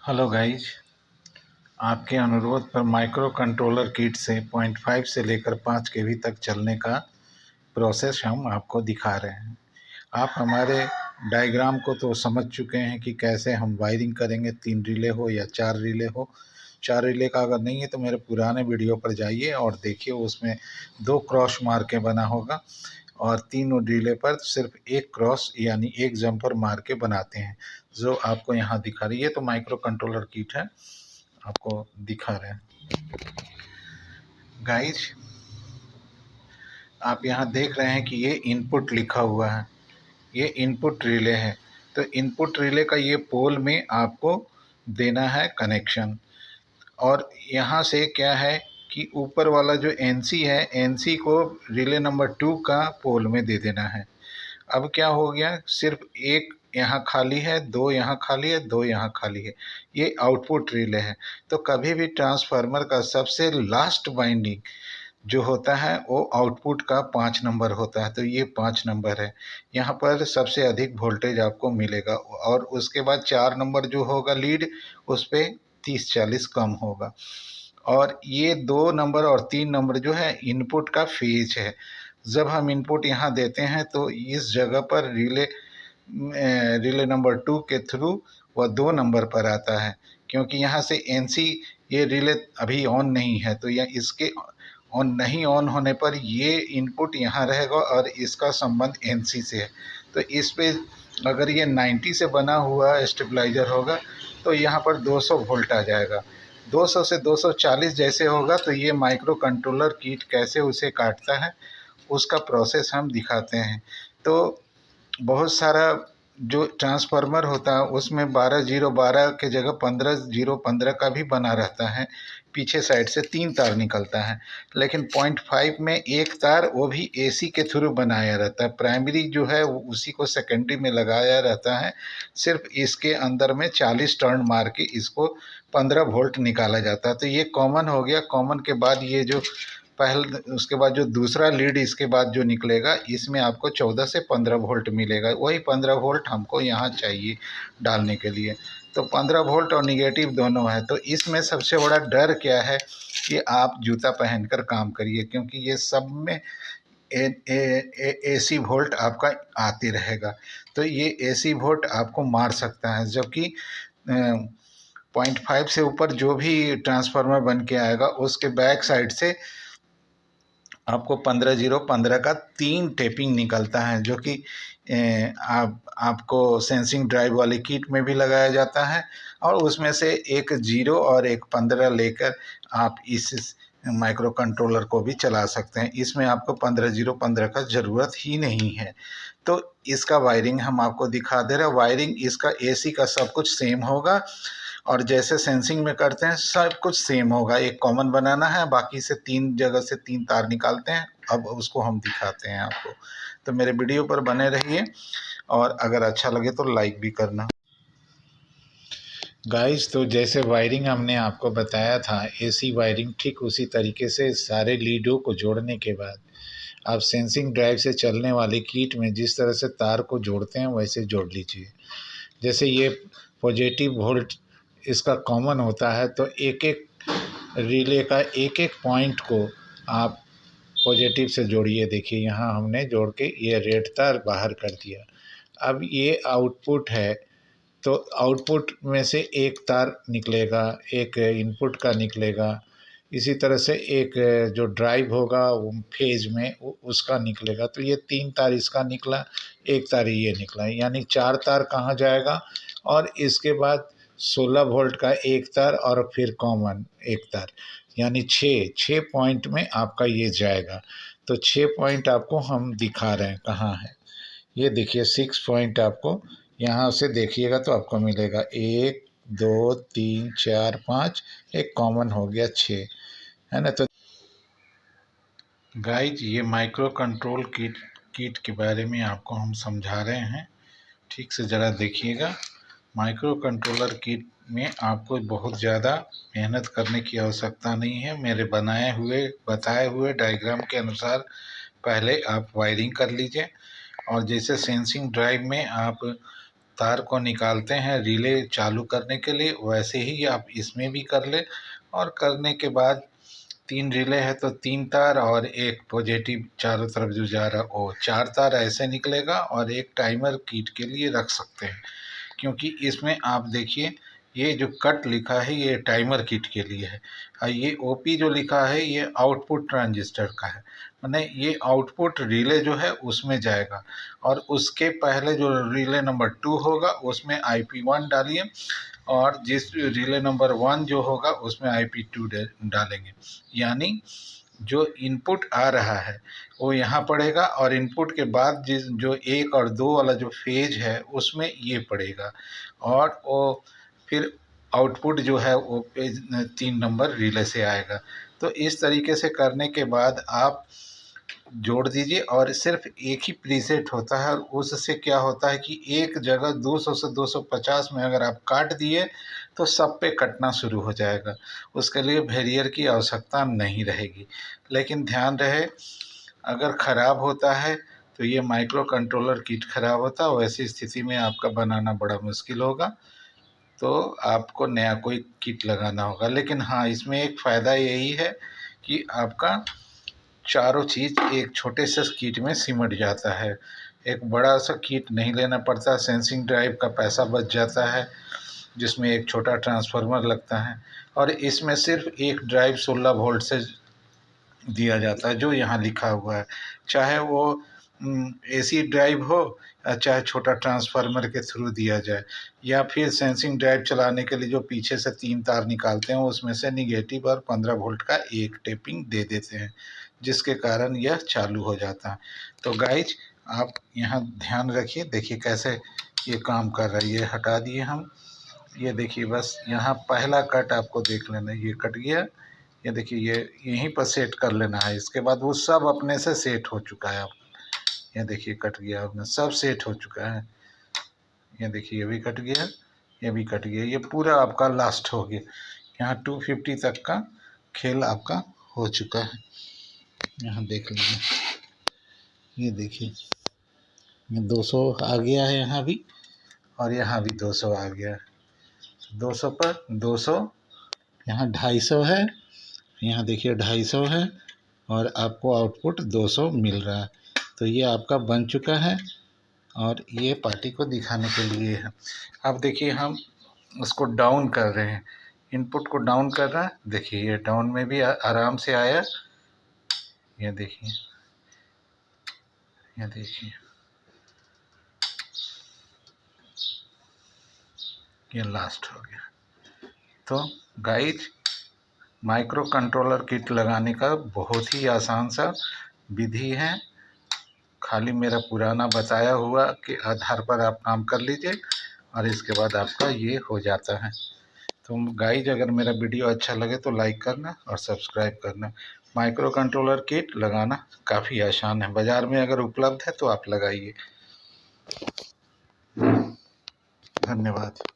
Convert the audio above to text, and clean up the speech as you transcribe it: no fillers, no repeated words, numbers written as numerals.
Hello guys, आपके अनुरोध पर माइक्रो कंट्रोलर किट से 0.5 से लेकर 5 केवी तक चलने का प्रोसेस हम आपको दिखा रहे हैं। आप हमारे डायग्राम को तो समझ चुके हैं कि कैसे हम वायरिंग करेंगे, 3 रिले हो या 4 रिले हो। 4 रिले का अगर नहीं है तो मेरे पुराने वीडियो पर जाइए और देखिए, उसमें 2 क्रॉस मार के बना होगा और 3 रिले पर सिर्फ एक क्रॉस यानी एक जंपर मार के बनाते हैं, जो आपको यहाँ दिखा रही है। तो माइक्रो कंट्रोलर किट है, आपको दिखा रहे हैं गाइज। आप यहाँ देख रहे हैं कि ये इनपुट लिखा हुआ है, ये इनपुट रिले है। तो इनपुट रिले का ये पोल में आपको देना है कनेक्शन। और यहाँ से क्या है कि ऊपर वाला जो एनसी है, एनसी को रिले नंबर 2 का पोल में दे देना है। अब क्या हो गया, सिर्फ एक यहाँ खाली है, 2 यहाँ खाली है, 2 यहाँ खाली है। ये आउटपुट रिले है। तो कभी भी ट्रांसफार्मर का सबसे लास्ट वाइंडिंग जो होता है वो आउटपुट का 5 नंबर होता है। तो ये 5 नंबर है, यहाँ पर सबसे अधिक वोल्टेज आपको मिलेगा। और उसके बाद 4 नंबर जो होगा लीड, उस पर 30-40 कम होगा। और ये 2 नंबर और 3 नंबर जो है इनपुट का फेज है। जब हम इनपुट यहाँ देते हैं तो इस जगह पर रिले नंबर 2 के थ्रू वह 2 नंबर पर आता है, क्योंकि यहाँ से एनसी ये रिले अभी ऑन नहीं है। तो यह इसके ऑन होने पर ये इनपुट यहाँ रहेगा और इसका संबंध एनसी से है। तो इस पे अगर ये 90 से बना हुआ स्टेबलाइजर होगा तो यहाँ पर 200 वोल्ट आ जाएगा। 200 से 240 जैसे होगा तो ये माइक्रो कंट्रोलर किट कैसे उसे काटता है उसका प्रोसेस हम दिखाते हैं। तो बहुत सारा जो ट्रांसफार्मर होता है उसमें 12-0-12 के जगह 15-0-15 का भी बना रहता है। पीछे साइड से 3 तार निकलता है, लेकिन 0.5 में एक तार वो भी एसी के थ्रू बनाया रहता है। प्राइमरी जो है उसी को सेकेंडरी में लगाया रहता है। सिर्फ इसके अंदर में 40 टर्न मार के इसको 15 वोल्ट निकाला जाता है। तो ये कॉमन हो गया। कॉमन के बाद ये जो उसके बाद जो दूसरा लीड इसके बाद जो निकलेगा, इसमें आपको 14 से 15 वोल्ट मिलेगा। वही 15 वोल्ट हमको यहाँ चाहिए डालने के लिए। तो 15 वोल्ट और निगेटिव दोनों है। तो इसमें सबसे बड़ा डर क्या है कि आप जूता पहनकर काम करिए, क्योंकि ये सब में एसी वोल्ट आपका आते रहेगा। तो ये एसी वोल्ट आपको मार सकता है। जबकि 0.5 से ऊपर जो भी ट्रांसफार्मर बन के आएगा उसके बैक साइड से आपको 15-0-15 का 3 टेपिंग निकलता है, जो कि आपको सेंसिंग ड्राइव वाली किट में भी लगाया जाता है। और उसमें से एक 0 और एक 15 लेकर आप इस माइक्रो कंट्रोलर को भी चला सकते हैं। इसमें आपको 15-0-15 का ज़रूरत ही नहीं है। तो इसका वायरिंग हम आपको दिखा दे रहे हैं। वायरिंग इसका एसी का सब कुछ सेम होगा और जैसे सेंसिंग में करते हैं सब कुछ सेम होगा। एक कॉमन बनाना है, बाकी से 3 जगह से 3 तार निकालते हैं। अब उसको हम दिखाते हैं आपको। तो मेरे वीडियो पर बने रहिए और अगर अच्छा लगे तो लाइक भी करना गाइस। तो जैसे वायरिंग हमने आपको बताया था, एसी वायरिंग ठीक उसी तरीके से सारे लीडों को जोड़ने के बाद आप सेंसिंग ड्राइव से चलने वाली किट में जिस तरह से तार को जोड़ते हैं वैसे जोड़ लीजिए। जैसे ये पॉजिटिव वोल्ट इसका कॉमन होता है, तो एक एक रिले का एक एक पॉइंट को आप पॉजिटिव से जोड़िए। देखिए यहाँ हमने जोड़ के ये रेड तार बाहर कर दिया। अब ये आउटपुट है, तो आउटपुट में से एक तार निकलेगा, एक इनपुट का निकलेगा। इसी तरह से एक जो ड्राइव होगा वो फेज में उसका निकलेगा। तो ये 3 तार इसका निकला, एक तार ये निकला, यानी 4 तार कहाँ जाएगा। और इसके बाद 16 वोल्ट का एक तार और फिर कॉमन एक तार, यानी 6 पॉइंट में आपका ये जाएगा। तो 6 पॉइंट आपको हम दिखा रहे हैं कहाँ है। ये देखिए 6 पॉइंट आपको यहाँ से देखिएगा तो आपको मिलेगा 1 2 3 4 5, एक कॉमन हो गया 6, है ना। तो गाइज ये माइक्रो कंट्रोल किट के बारे में आपको हम समझा रहे हैं, ठीक से ज़रा देखिएगा। माइक्रो कंट्रोलर किट में आपको बहुत ज़्यादा मेहनत करने की आवश्यकता नहीं है। मेरे बताए हुए डायग्राम के अनुसार पहले आप वायरिंग कर लीजिए। और जैसे सेंसिंग ड्राइव में आप तार को निकालते हैं रिले चालू करने के लिए, वैसे ही आप इसमें भी कर ले। और करने के बाद 3 रिले है तो 3 तार और एक पॉजिटिव चारों तरफ जो जा रहा वो 4 तार ऐसे निकलेगा। और एक टाइमर किट के लिए रख सकते हैं, क्योंकि इसमें आप देखिए ये जो कट लिखा है ये टाइमर किट के लिए है, और ये ओपी जो लिखा है ये आउटपुट ट्रांजिस्टर का है, माने ये आउटपुट रिले जो है उसमें जाएगा। और उसके पहले जो रिले नंबर 2 होगा उसमें IP1 डालिए, और जिस रिले नंबर 1 जो होगा उसमें IP2 डालेंगे। यानी जो इनपुट आ रहा है वो यहाँ पड़ेगा, और इनपुट के बाद जो 1 और 2 वाला जो फेज है उसमें ये पड़ेगा, और वो फिर आउटपुट जो है वो पेज 3 नंबर रिले से आएगा। तो इस तरीके से करने के बाद आप जोड़ दीजिए, और सिर्फ एक ही प्रीसेट होता है, और उससे क्या होता है कि एक जगह 200 से 250 में अगर आप काट दिए तो सब पे कटना शुरू हो जाएगा। उसके लिए वेरियर की आवश्यकता नहीं रहेगी। लेकिन ध्यान रहे, अगर ख़राब होता है तो ये माइक्रो कंट्रोलर किट ख़राब होता है, वैसी स्थिति में आपका बनाना बड़ा मुश्किल होगा, तो आपको नया कोई किट लगाना होगा। लेकिन हाँ, इसमें एक फ़ायदा यही है कि आपका चारों चीज़ एक छोटे से किट में सिमट जाता है। एक बड़ा सा किट नहीं लेना पड़ता, सेंसिंग ड्राइव का पैसा बच जाता है जिसमें एक छोटा ट्रांसफार्मर लगता है, और इसमें सिर्फ एक ड्राइव 16 वोल्ट से दिया जाता है जो यहाँ लिखा हुआ है। चाहे वो AC ड्राइव हो या चाहे छोटा ट्रांसफार्मर के थ्रू दिया जाए, या फिर सेंसिंग ड्राइव चलाने के लिए जो पीछे से 3 तार निकालते हैं उसमें से निगेटिव और 15 वोल्ट का एक टेपिंग दे देते हैं, जिसके कारण यह चालू हो जाता है। तो गाइज आप यहाँ ध्यान रखिए, देखिए कैसे ये काम कर रहा है। ये हटा दिए हम, ये देखिए बस यहाँ पहला कट आपको देख लेना, ये कट गया। ये देखिए ये यहीं पर सेट कर लेना है, इसके बाद वो सब अपने से सेट हो चुका है। अब ये देखिए कट गया, अपना सब सेट हो चुका है। ये देखिए ये भी कट गया, ये भी कट गया, ये पूरा आपका लास्ट हो गया। यहाँ 250 तक का खेल आपका हो चुका है। यहाँ देख लीजिए, ये देखिए ये 200 आ गया है यहाँ भी, और यहाँ भी 200 आ गया है। 200 पर 200, यहाँ 250 है, यहाँ देखिए 250 है, और आपको आउटपुट 200 मिल रहा है। तो ये आपका बन चुका है, और ये पार्टी को दिखाने के लिए है। अब देखिए हम उसको डाउन कर रहे हैं, इनपुट को डाउन कर रहा है। देखिए ये डाउन में भी आराम से आया। ये देखिए, ये देखिए ये लास्ट हो गया। तो गाइज माइक्रो कंट्रोलर किट लगाने का बहुत ही आसान सा विधि है, खाली मेरा पुराना बताया हुआ के आधार पर आप काम कर लीजिए, और इसके बाद आपका ये हो जाता है। तो गाइज अगर मेरा वीडियो अच्छा लगे तो लाइक करना और सब्सक्राइब करना। माइक्रो कंट्रोलर किट लगाना काफ़ी आसान है, बाज़ार में अगर उपलब्ध है तो आप लगाइए। धन्यवाद।